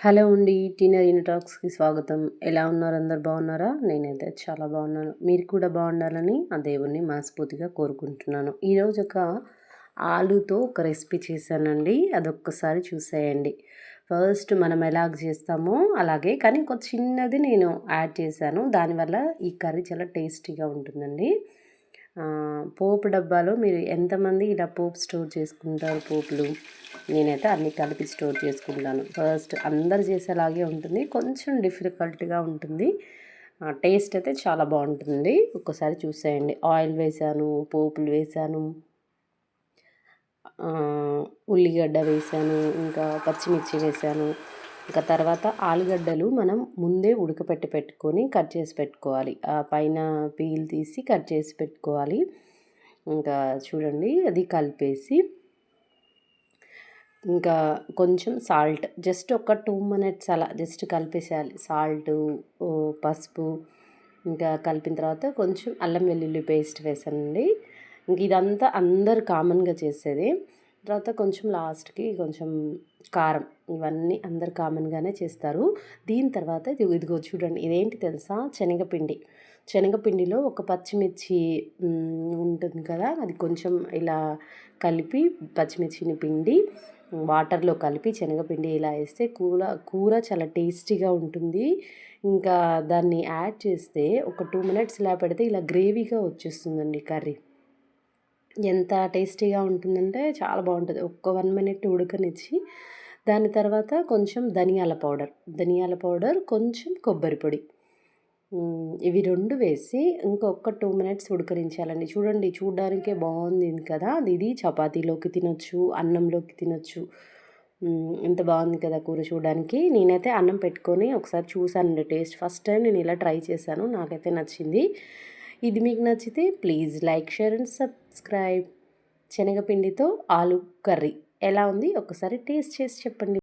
Hello అండి. టీనర్ టాక్స్‌కి స్వాగతం. ఎలా ఉన్నారు? అందరూ బాగున్నారా? నేనైతే చాలా బాగున్నాను. మీరు కూడా బాగుండాలని ఆ దేవుడిని మనస్ఫూర్తిగా కోరుకుంటున్నాను. ఈరోజు ఆలూతో ఒక రెసిపీ చేశానండి. అదొక్కసారి చూసేయండి. ఫస్ట్ మనం ఎలాగ చేస్తామో అలాగే, కానీ కొంచెం చిన్నది నేను యాడ్ చేశాను. దానివల్ల ఈ కర్రీ చాలా టేస్టీగా ఉంటుందండి. పోపు డబ్బాలో మీరు ఎంతమంది ఇలా పోపు స్టోర్ చేసుకుంటారు పోపులు? నేనైతే అన్నీ కలిపి స్టోర్ చేసుకుంటాను. ఫస్ట్ అందరు చేసేలాగే ఉంటుంది, కొంచెం డిఫికల్ట్గా ఉంటుంది. టేస్ట్ అయితే చాలా బాగుంటుంది. ఒక్కసారి చూసేయండి. ఆయిల్ వేసాను, పోపులు వేసాను, ఉల్లిగడ్డ వేసాను, ఇంకా పచ్చిమిర్చి వేసాను. ఇంకా తర్వాత ఆలుగడ్డలు మనం ముందే ఉడకపెట్టి పెట్టుకొని కట్ చేసి పెట్టుకోవాలి. ఆ పైన పీల్ తీసి కట్ చేసి పెట్టుకోవాలి. ఇంకా చూడండి, అది కలిపేసి ఇంకా కొంచెం సాల్ట్, జస్ట్ ఒక 2 మినిట్స్ అలా జస్ట్ కలిపేసేయాలి. సాల్టు, పసుపు, ఇంకా కలిపిన తర్వాత కొంచెం అల్లం వెల్లుల్లి పేస్ట్ వేసానండి. ఇంక ఇదంతా అందరు కామన్గా చేసేది. తర్వాత కొంచెం లాస్ట్కి కొంచెం కారం, ఇవన్నీ అందరు కామన్గానే చేస్తారు. దీని తర్వాత ఇదిగో చూడండి, ఇదేంటి తెలుసా? శనగపిండిలో ఒక పచ్చిమిర్చి ఉంటుంది కదా, అది కొంచెం ఇలా కలిపి పచ్చిమిర్చిని పిండి వాటర్లో కలిపి శనగపిండి ఇలా వేస్తే కూర చాలా టేస్టీగా ఉంటుంది. ఇంకా దాన్ని యాడ్ చేస్తే ఒక 2 మినిట్స్ ఇలా పెడితే ఇలా గ్రేవీగా వచ్చేస్తుందండి కర్రీ. ఎంత టేస్టీగా ఉంటుందంటే చాలా బాగుంటుంది. ఒక్క 1 మినిట్ ఉడకనిచ్చి దాని తర్వాత కొంచెం ధనియాల పౌడర్, కొంచెం కొబ్బరి పొడి, ఇవి 2 వేసి ఇంకొక 2 మినిట్స్ ఉడకరించాలండి. చూడండి, చూడడానికే బాగుంది కదా. ఇది చపాతీలోకి తినొచ్చు, అన్నంలోకి తినొచ్చు. ఎంత బాగుంది కదా కూర చూడడానికి. నేనైతే అన్నం పెట్టుకొని ఒకసారి చూసానండి టేస్ట్. ఫస్ట్ టైం నేను ఇలా ట్రై చేశాను, నాకైతే నచ్చింది. ఇది మీకు నచ్చితే please like, share and subscribe. శనగపిండితో ఆలు కర్రీ ఎలా ఉంది ఒకసారి టేస్ట్ చేసి చెప్పండి.